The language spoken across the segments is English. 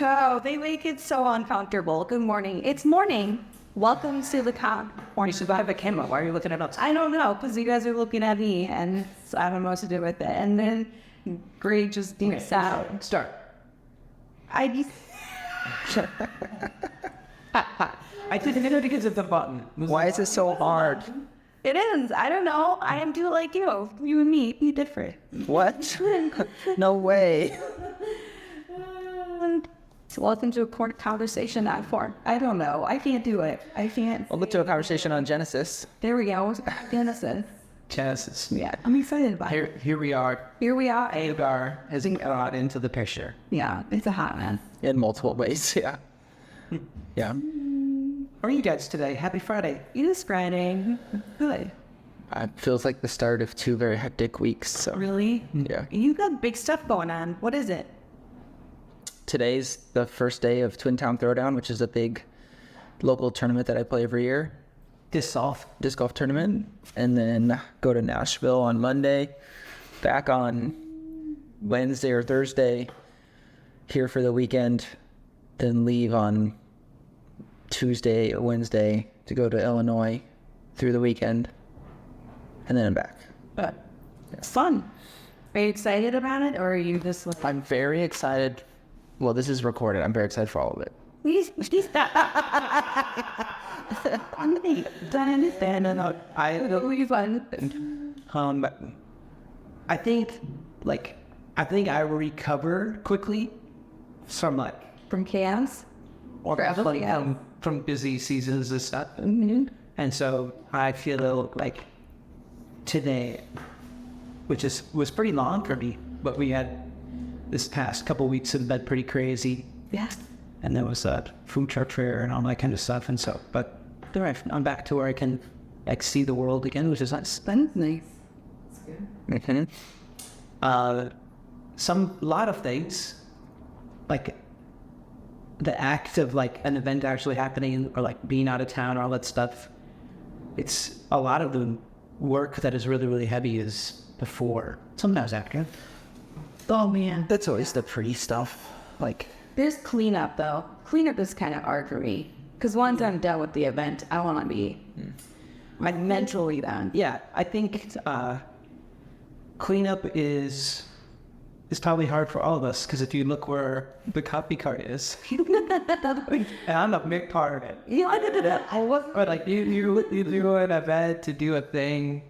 Oh, they make it so uncomfortable. Good morning. It's morning. Welcome to the You should have a camera. Why are you looking at us? I don't know, because you guys are looking at me, and so I don't know what to do with it. And then Greg just thinks out. Start. I just... I didn't know because of the button. Why is it so hard? It is. I don't know. I am too like you. You and me, be different. What? No way. So welcome to a court conversation at 4. I don't know. I can't do it. I can't. Welcome to a conversation on Genesis. There we go. Genesis. Genesis. Yeah, I'm excited about it. Here we are. Here we are. Hagar has got into the picture. Yeah, it's a hot man. In multiple ways, yeah. Yeah. How are you guys today? Happy Friday. It is Friday. Good. It feels like the start of 2 very hectic weeks. So Really? yeah. You got big stuff going on. What is it? Today's the first day of Twin Town Throwdown, which is a big local tournament that I play every year. Disc golf tournament. And then go to Nashville on Monday. Back on Wednesday or Thursday. Here for the weekend. Then leave on Tuesday or Wednesday to go to Illinois through the weekend. And then I'm back. But it's fun. Are you excited about it, or are you just like... I'm very excited. Well, this is recorded. I'm very excited for all of it. I think I recover quickly from From chaos? from busy seasons and stuff. Mm-hmm. And so I feel like today, which was pretty long for me, but we had this past couple weeks have been pretty crazy. Yeah. And there was a food truck fair and all that kind of stuff. And so, but I'm back to where I can see the world again, which is nice. That's nice. That's good. A lot of things, like the act of an event actually happening or being out of town or all that stuff. It's a lot of the work that is really, really heavy is before, sometimes after. Oh, man. That's always the pretty stuff. There's cleanup, though. Cleanup is kind of hard for me. Because once I'm done with the event, I want to be mentally done. Yeah, I think cleanup is probably hard for all of us, because if you look where the coffee cart is, and I'm a big part of it. You know, I did that. I was... But you do an event to do a thing,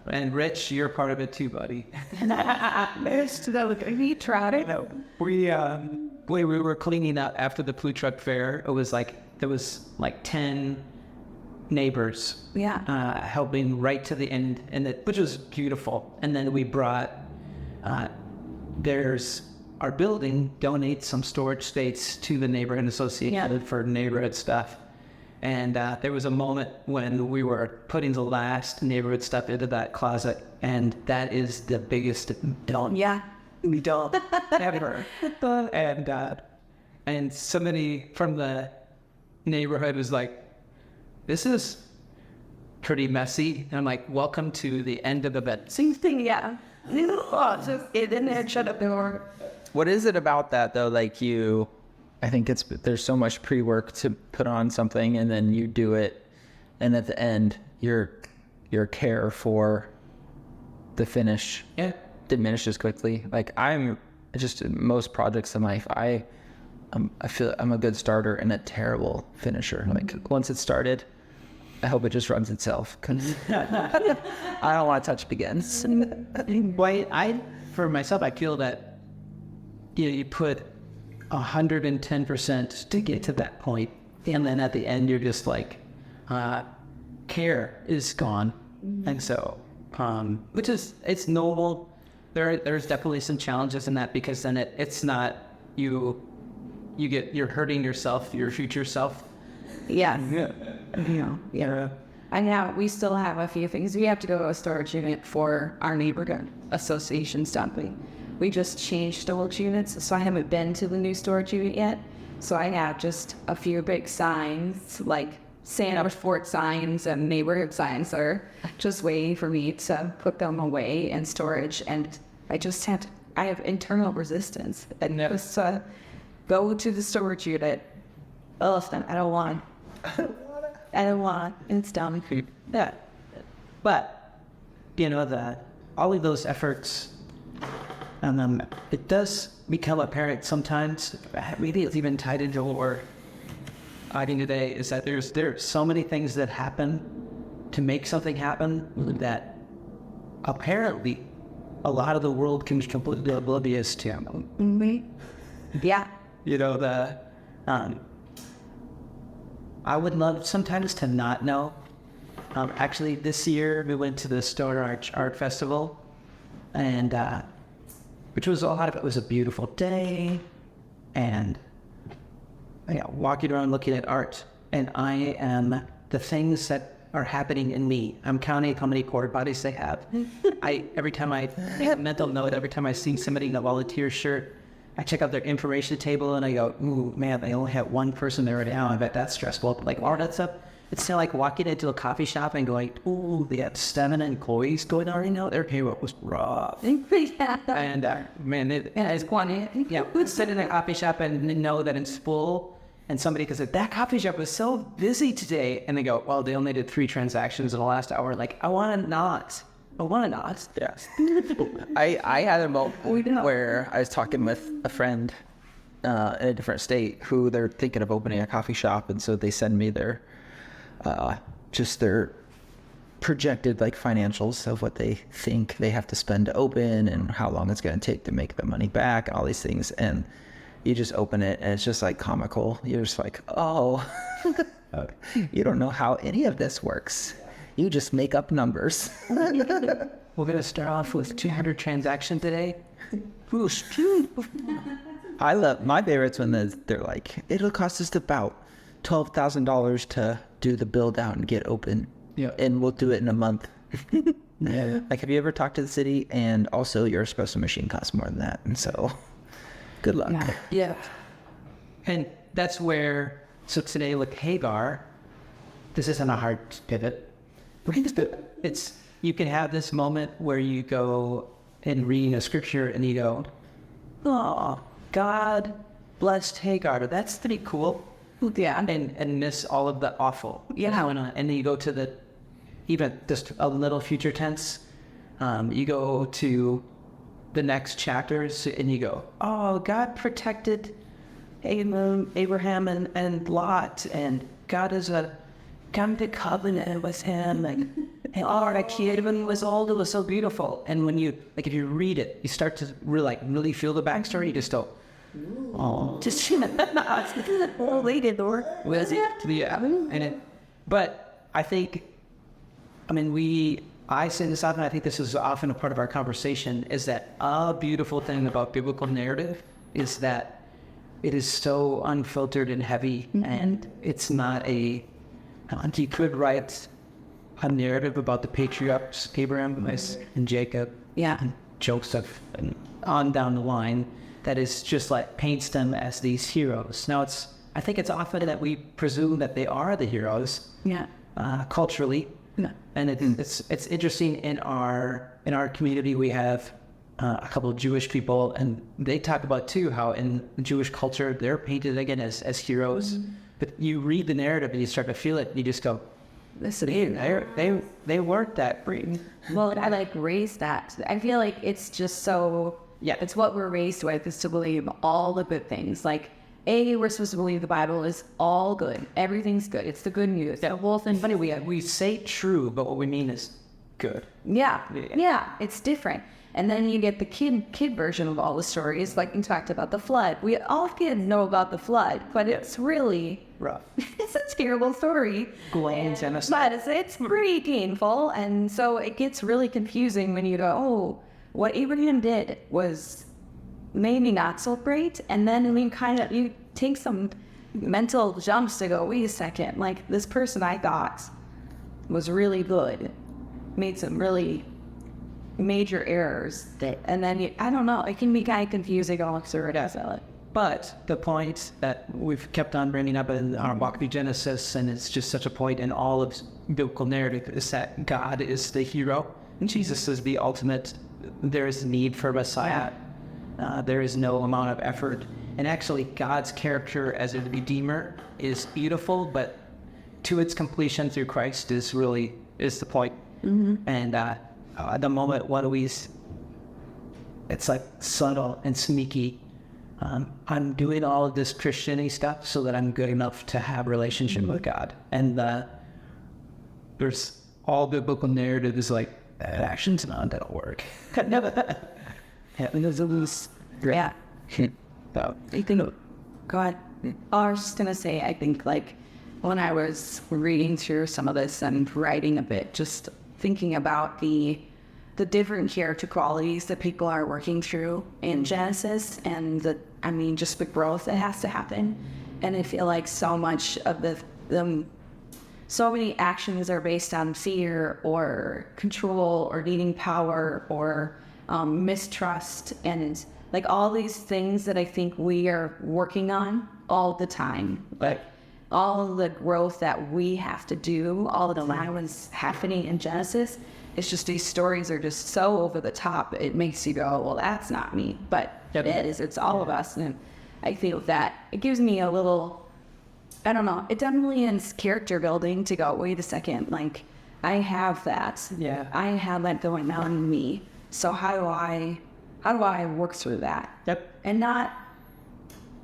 and Rich, you're part of it too, buddy. We tried it. We were cleaning up after the food truck fair. It was there was 10 neighbors, helping right to the end, which was beautiful. And then we brought, our building donates some storage space to the neighborhood association for neighborhood stuff. And there was a moment when we were putting the last neighborhood stuff into that closet, and that is the biggest dump. Yeah. We don't ever. And somebody from the neighborhood was like, "This is pretty messy." And I'm like, "Welcome to the end of the bed." Same thing, yeah. Just get in there and shut up the door. What is it about that, though? I think there's so much pre-work to put on something, and then you do it, and at the end, your care for the finish diminishes quickly. I'm just in most projects in life, I feel I'm a good starter and a terrible finisher. Once it's started, I hope it just runs itself, 'cause I don't want to touch it again. For myself, I feel that you put 110% to get to that point, and then at the end you're just care is gone. And so it's noble. There's definitely some challenges in that, because then it's not you're hurting yourself, your future self. Yeah. And now we still have a few things. We have to go to a storage unit for our neighborhood association stuff. We just changed storage units, so I haven't been to the new storage unit yet. So I have just a few big signs, Santa Fort signs and neighborhood signs are just waiting for me to put them away in storage. And I have internal resistance. And go to the storage unit. Oh, I don't want. I don't want. It's dumb. Yeah. But, you know, all of those efforts, it does become apparent sometimes, maybe it's even tied into what we're talking today, is that there are so many things that happen to make something happen that apparently a lot of the world can be completely oblivious to. Mm-hmm. Yeah. You know, I would love sometimes to not know. Actually, this year we went to the Stone Art Festival, and which was a lot of it was a beautiful day, and walking around looking at art, and I am the things that are happening in me. I'm counting how many core bodies they have. Every time I have a mental note, every time I see somebody in a volunteer shirt, I check out their information table and I go, ooh, man, they only have one person there right now. I bet that's stressful. But like all that stuff, it's still like walking into a coffee shop and going, ooh, they have 7 employees going on right now. Their payroll was rough. And man, it's funny. Yeah, sit in a coffee shop and know that it's full. And somebody could say, that coffee shop was so busy today. And they go, well, they only did 3 transactions in the last hour. Like, I want to not. Yeah. I had a moment where I was talking with a friend in a different state who they're thinking of opening a coffee shop. And so they send me their projected like financials of what they think they have to spend to open and how long it's going to take to make the money back, all these things. And you just open it and it's just like comical. You're just like, oh, you don't know how any of this works. You just make up numbers. We're going to start off with 200 transactions today. I love my favorites when they're like, it'll cost us about $12,000 to do the build out and get open. Yeah. And we'll do it in a month. Yeah. Like, have you ever talked to the city? And also your espresso machine costs more than that. And so good luck. Yeah. And that's where, so today with Hagar, this isn't a hard pivot. It's, you can have this moment where you go and reading a scripture and you go, oh, God blessed Hagar. That's pretty cool. Yeah. And miss all of the awful. Yeah. And then you go to the, even just a little future tense, you go to the next chapters and you go, oh, God protected Abraham and Lot, and God is come to covenant with him, and all that kid was all, it was so beautiful. And when you, like, if you read it, you start to really feel the backstory. You just go, oh, just related, or was it? Yeah. And it, but I think, I mean, I say this often, I think this is often a part of our conversation, is that a beautiful thing about biblical narrative is that it is so unfiltered and heavy, and it's not you could write a narrative about the patriarchs, Abraham and Jacob, and Joseph, and on down the line, that is just like paints them as these heroes. Now I think it's often that we presume that they are the heroes, culturally. No. And it's interesting in our community. We have a couple of Jewish people, and they talk about too how in Jewish culture they're painted again as heroes. Mm-hmm. But you read the narrative and you start to feel it, and you just go, "Listen, they weren't that brave." Well, I like raised that. I feel like it's just so. Yeah, it's what we're raised with, is to believe all the good things. Like, we're supposed to believe the Bible is all good. Everything's good. It's the good news. The whole thing. Funny, we say true, but what we mean is good. Yeah, it's different. And then you get the kid version of all the stories, like you talked about the flood. We all kids know about the flood, but it's really rough. It's a terrible story. But it's pretty painful, and so it gets really confusing when you go, oh, what Abraham did was maybe not so great, and then you take some mental jumps to go, wait a second, like this person I thought was really good made some really major errors, and then I don't know, it can be kind of confusing all through it. But the point that we've kept on bringing up in our walk through Genesis, and it's just such a point in all of biblical narrative, is that God is the hero and Jesus is the ultimate. There is need for Messiah. There is no amount of effort And actually, God's character as a redeemer is beautiful, but to its completion through Christ is the point. And at the moment when it's like subtle and sneaky. I'm doing all of this Christian-y stuff so that I'm good enough to have a relationship with God. And there's all biblical narrative is like, action's not gonna work. Yeah, there's at least, Yeah. so, I think, go ahead. I was just going to say, I think like when I was reading through some of this and writing a bit, just thinking about the different character qualities that people are working through in Genesis and just the growth that has to happen. And I feel like so much of so many actions are based on fear or control or needing power or mistrust and like all these things that I think we are working on all the time. Like all of the growth that we have to do, all of the allowance happening in Genesis, it's just these stories are just so over the top. It makes you go, well, that's not me. But it is. It's all of us. And I feel that it gives me a little, I don't know, it definitely is character building to go, wait a second, like I have that. Yeah. I have that going on in me. So how do I work through that? Yep. And not,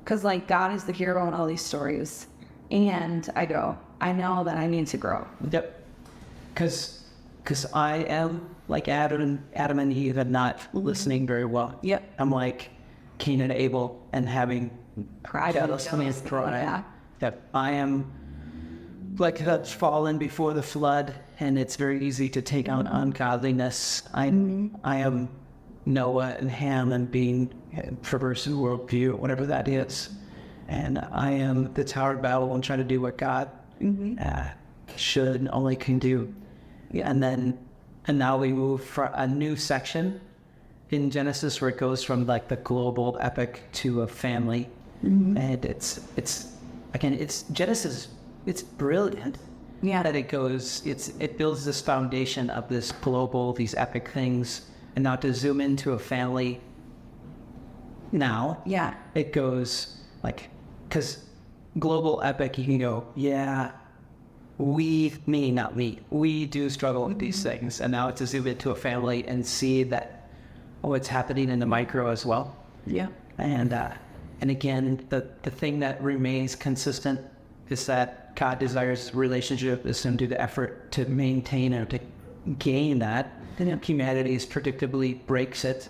because like God is the hero in all these stories. And I know that I need to grow. Yep. Because I am like Adam and Eve and not listening very well. Yep. I'm like Cain and Abel and having Pride of those things. pride. That I am like that's fallen before the flood, and it's very easy to take on ungodliness. I am Noah and Ham and being perverse in worldview, whatever that is. And I am the Tower of Babel and trying to do what God should and only can do. Yeah. And now we move for a new section in Genesis where it goes from like the global epic to a family. And it's Genesis, it's brilliant. Yeah. That it builds this foundation of this global, these epic things. And now to zoom into a family now, Yeah. it goes like, because global epic, you can go, yeah, not me. We do struggle with these things. And now to zoom into a family and see that, it's happening in the micro as well. Yeah. And again, the thing that remains consistent is that God desires relationship, is to do the effort to maintain or to gain that. Then humanity predictably breaks it,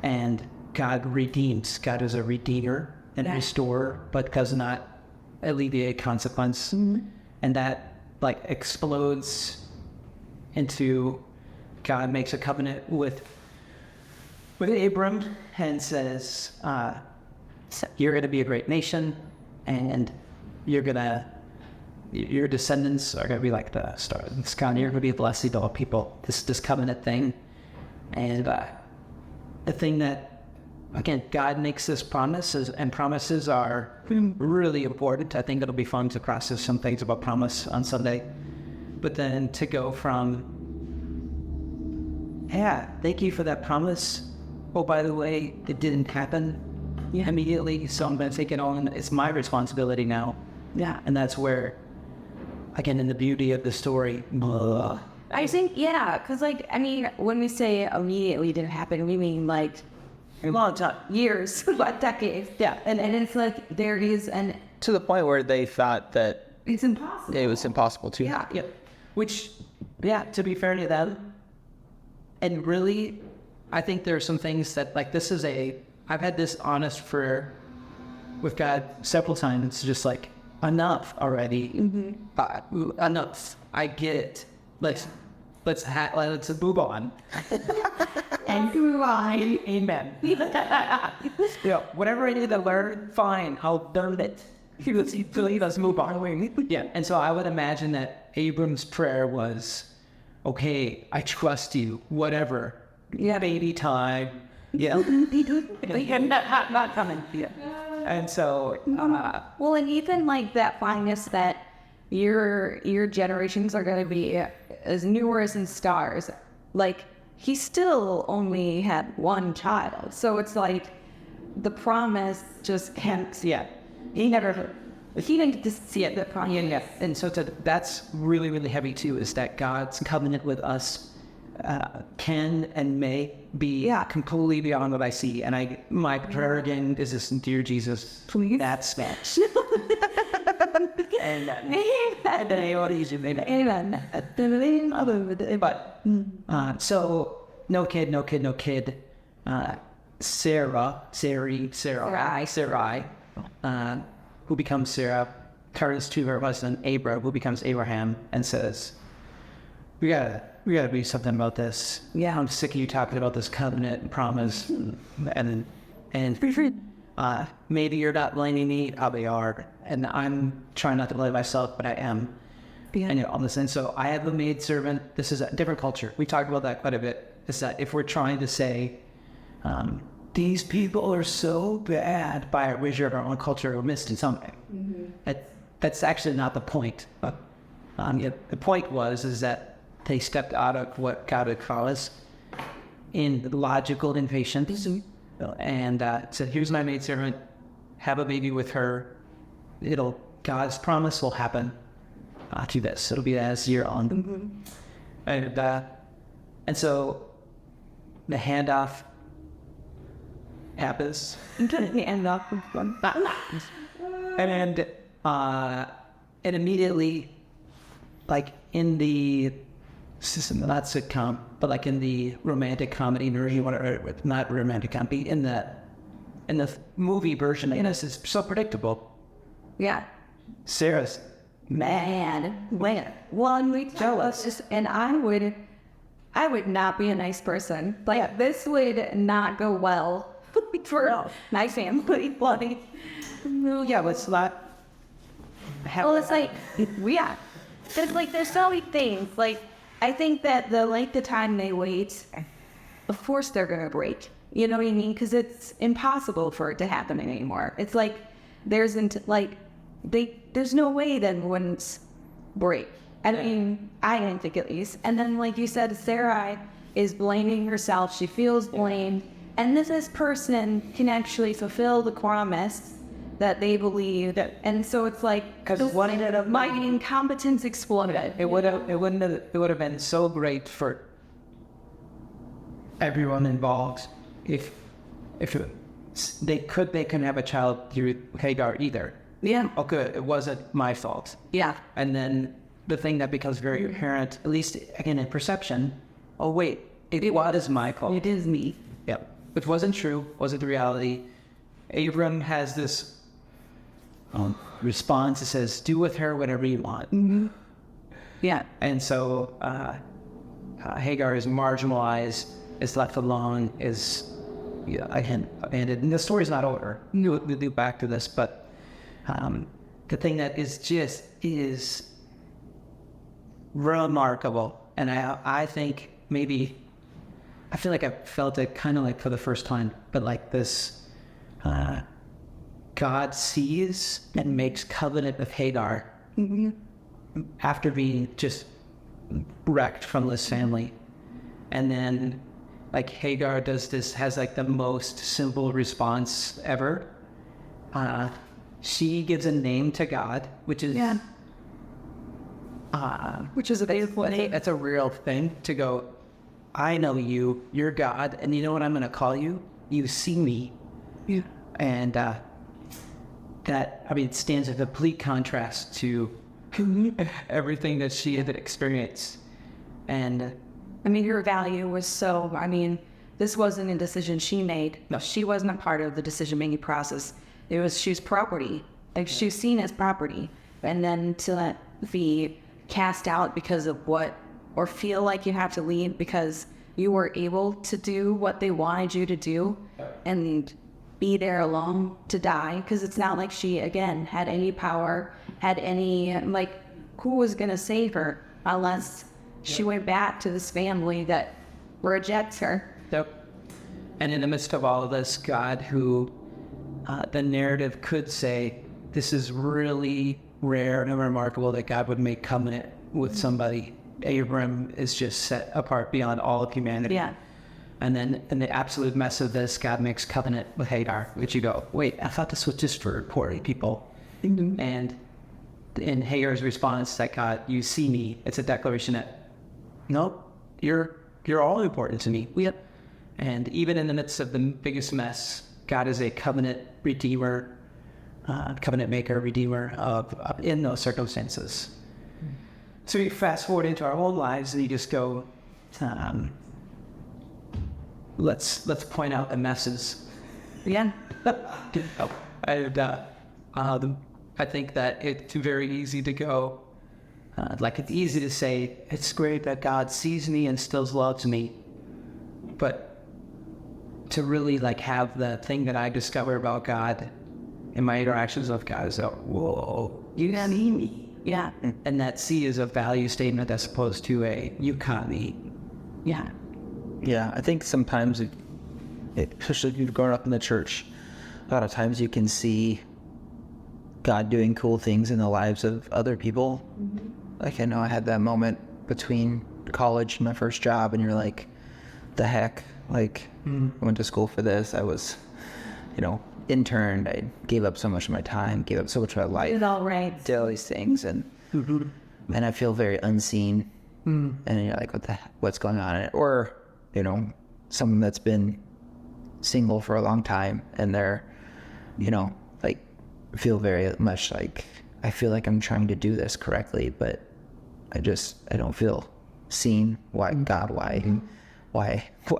and God redeems. God is a redeemer and restorer, but does not alleviate consequence. And that like explodes into God makes a covenant with Abram and says, you're going to be a great nation, and your descendants are going to be like the star of the sky. You're going to be a blessing to all people. This covenant thing. And the thing that, again, God makes this promises, and promises are really important. I think it'll be fun to process some things about promise on Sunday. But then to go from, thank you for that promise. Oh, by the way, it didn't happen immediately, so I'm going to take it on. It's my responsibility now. Yeah. And that's where, again, in the beauty of the story, I think, because when we say immediately didn't happen, we mean like a long time. years, like decades. Yeah. And it's like there is To the point where they thought that it's impossible. it was impossible to. Yeah. Which, to be fair to them, and really, I think there are some things that, like, I've had this honest prayer with God several times. It's just like, enough already. Enough. I get it. Let's move on. And move on. Amen. Whatever I need to learn, fine. I'll learn it. Let's move on. Yeah. And so I would imagine that Abram's prayer was, okay, I trust you. Whatever. Yeah. Baby time. Yeah. Not coming. Yeah. And so, Well, and even like that fineness that your generations are going to be as numerous as stars. Like he still only had one child, so it's like the promise just can't. Yeah. He didn't just see it. The promise. Yeah. And so that's really, really heavy too, is that God's covenant with us can and may be completely beyond what I see. And my prayer again is this, dear Jesus, please. that's smash. And Amen. but so no kid. Sarai, who becomes Sarah, turns to her husband Abram, who becomes Abraham, and says, "We gotta do something about this. Yeah, I'm sick of you talking about this covenant and promise, and maybe you're not blaming me, probably are, and I'm trying not to blame myself, but I am." Yeah. And all this, and so I have a maidservant. This is a different culture. We talked about that quite a bit. Is that if we're trying to say, these people are so bad by erasure of our own culture or missed in something, that's actually not the point. The point is that they stepped out of what God had called us in logical impatience, and said, "Here's my maidservant. Have a baby with her. God's promise will happen." To this, it'll be as year on, and so the handoff happens, and immediately, like in the not sitcom, but like in the romantic comedy, or you want to, not romantic comedy, in the movie version, this is so predictable. Yeah. Sarah's Man, one week jealous, and I would not be a nice person. Like this would not go well for my family. Bloody. Yeah, let's not. Well, it's like it's like there's so many things. Like I think that the length of time they wait, of course they're gonna break. You know what I mean? Because it's impossible for it to happen anymore. It's like there's no way that wouldn't break. I mean, I didn't think at least. And then, like you said, Sarai is blaming herself. She feels blamed. And this person can actually fulfill the promise that they believe. And so it's like, my incompetence exploded. It would have been so great for everyone involved if they couldn't have a child through Hagar either. Yeah. Oh, good. It wasn't my fault. Yeah. And then the thing that becomes very apparent, at least again in perception, oh wait, it was my fault. It is me. Yep. Which wasn't true, wasn't the reality. Abram has this response that says, "Do with her whatever you want." Mm-hmm. Yeah. And so Hagar is marginalized, is left alone, is again abandoned. And the story's not over. We'll do back to this, but the thing that is remarkable, and I think maybe I feel like I felt it kind of like for the first time, but like this, God sees and makes covenant with Hagar after being just wrecked from this family, and then like Hagar has like the most simple response ever. She gives a name to God, which is a beautiful thing. That's a real thing to go, I know you, you're God, and you know what I'm going to call you? You see me. Yeah. And it stands in complete contrast to everything that she had experienced. And I mean, her value was this wasn't a decision she made. No. She wasn't a part of the decision-making process. She's property. Like, she was seen as property. And then to be cast out because of or feel like you have to leave because you were able to do what they wanted you to do and be there alone to die. Because it's not like she, again, had any power, had any, who was going to save her unless she went back to this family that rejects her. Yep. And in the midst of all of this, God, who the narrative could say, this is really rare and remarkable that God would make covenant with somebody. Abram is just set apart beyond all of humanity. Yeah. And then in the absolute mess of this, God makes covenant with Hagar, which you go, wait, I thought this was just for poor people. And in Hagar's response that God, you see me, it's a declaration that, nope, you're all important to me. Yep. And even in the midst of the biggest mess, God is a covenant redeemer, covenant maker, redeemer in those circumstances. So you fast forward into our own lives and you just go, let's point out the messes. Yeah. And I think that it's very easy to go, it's easy to say, it's great that God sees me and still loves me. But to really have the thing that I discover about God in my interactions with God is whoa, you got me. Yeah. And that C is a value statement as opposed to a you caught me. Yeah. Yeah, I think sometimes, especially if you've grown up in the church, a lot of times you can see God doing cool things in the lives of other people. Like I know I had that moment between college and my first job, and you're like, the heck? I went to school for this. I was, interned. I gave up so much of my time, gave up so much of my life. Did all right. Did all these things, and I feel very unseen. And you're like, what's going on in it? Or, someone that's been single for a long time, and they're, feel very much like, I feel like I'm trying to do this correctly, but I don't feel seen. Why, God, why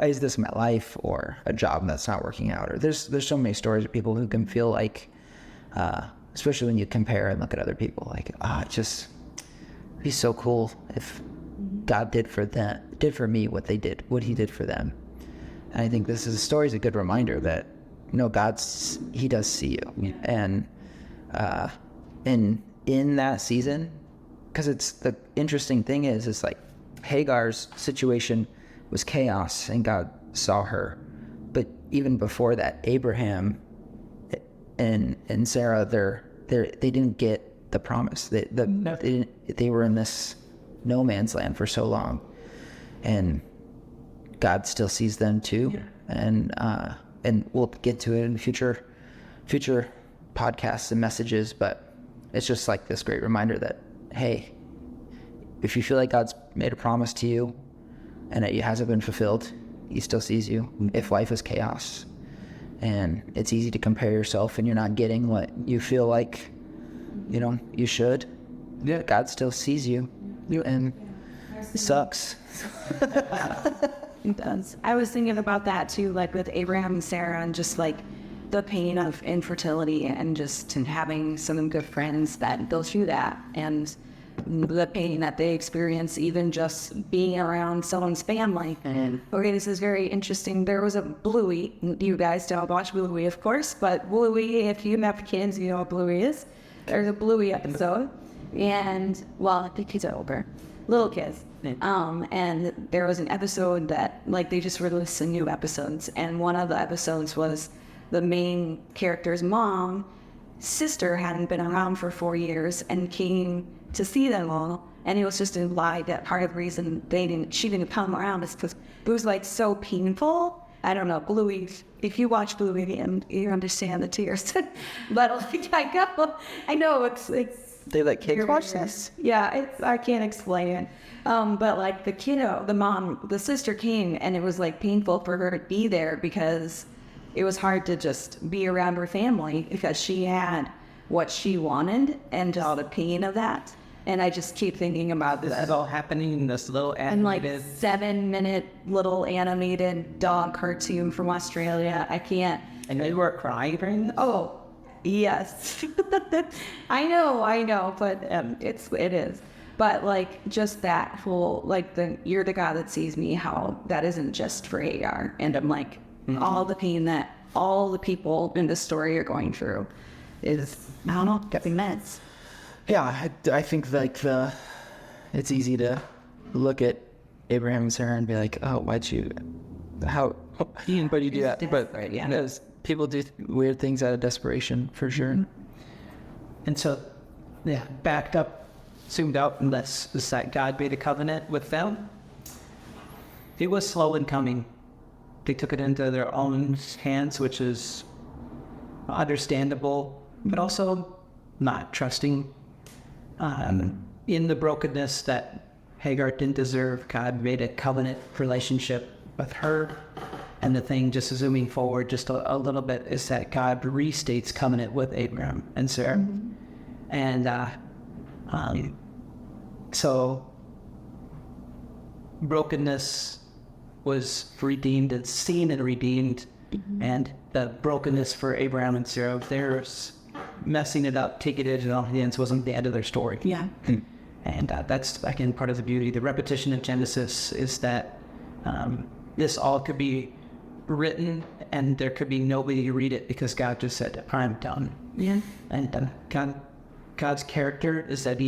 is this my life, or a job that's not working out? Or there's so many stories of people who can feel like, especially when you compare and look at other people, it'd be so cool if God did for me what he did for them. And I think this story is a good reminder that he does see you. And in that season, because it's the interesting thing is Hagar's situation was chaos and God saw her. But even before that, Abraham and Sarah, they didn't get the promise. They were in this no man's land for so long, and God still sees them too. Yeah. And we'll get to it in future podcasts and messages, but it's just this great reminder that, hey, if you feel like God's made a promise to you and it hasn't been fulfilled, he still sees you. If life is chaos and it's easy to compare yourself and you're not getting what you feel like, you should, God still sees you. And it sucks. It does. I was thinking about that too, with Abraham and Sarah, and just the pain of infertility, and just having some good friends that go through that, and the pain that they experience even just being around someone's family. Okay, this is very interesting. There was a Bluey. You guys don't watch Bluey, of course, but Bluey, if you have kids, you know what Bluey is. There's a Bluey episode, and I think kids are older, little kids. And there was an episode that they just released some new episodes, and one of the episodes was the main character's sister hadn't been around for 4 years and came to see them all, and it was just implied that part of the reason she didn't come around is because it was so painful. I don't know, Bluey, if you watch Bluey, and you understand the tears. But I know it's They let kids watch this? Yeah, I can't explain it. But the kiddo, the sister came, and it was painful for her to be there because it was hard to just be around her family because she had what she wanted and all the pain of that. And I just keep thinking about this is all happening in this little animated, 7-minute little animated dog cartoon from Australia. I can't. And you were crying during this? Oh, yes. I know, but it is. But just that whole you're the God that sees me. How that isn't just for Hagar, and I'm all the pain that all the people in this story are going through is, I don't know, getting meds. Yeah, I think it's easy to look at Abraham and Sarah and be like, oh, why'd you do that? But people do weird things out of desperation, for sure. And so, backed up, zoomed out, unless God made a covenant with them. It was slow in coming. they took it into their own hands, which is understandable, but also not trusting. In the brokenness that Hagar didn't deserve, God made a covenant relationship with her. And the thing, just zooming forward just a little bit, is that God restates covenant with Abram and Sarah. And so brokenness was redeemed and seen and redeemed. And the brokenness for Abraham and Sarah, theirs messing it up, taking it into their own hands, wasn't the end of their story. Yeah. And that's, again, part of the beauty. The repetition of Genesis is that this all could be written and there could be nobody to read it because God just said, I'm done. Yeah. And God's character is that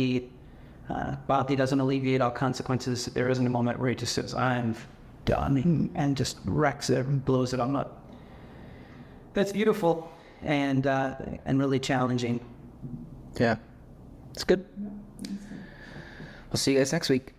while he doesn't alleviate all consequences, there isn't a moment where he just says, I'm done, and just wrecks it and blows it all up. That's beautiful and really challenging. Yeah. It's good. We'll see you guys next week.